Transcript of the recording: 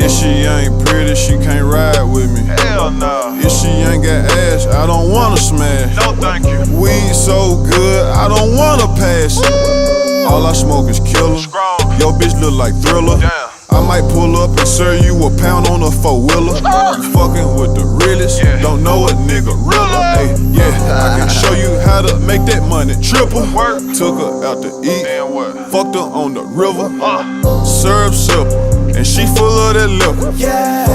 If she ain't pretty, she can't ride with me. Hell no. If she ain't got ass, I don't wanna smash. No thank you. Weed so good, I don't wanna pass it. All I smoke is killer. Strong. Yo bitch look like Thriller. Damn. I might pull up and serve you a pound on a 4-wheeler. You fucking with the realest, Yeah. don't know a nigga realer. Hey, yeah, I can show you how to make that money triple. Work. Took her out to eat, Then what? fucked her on the river. Syrup sipper, and she full of that liquor. Yeah.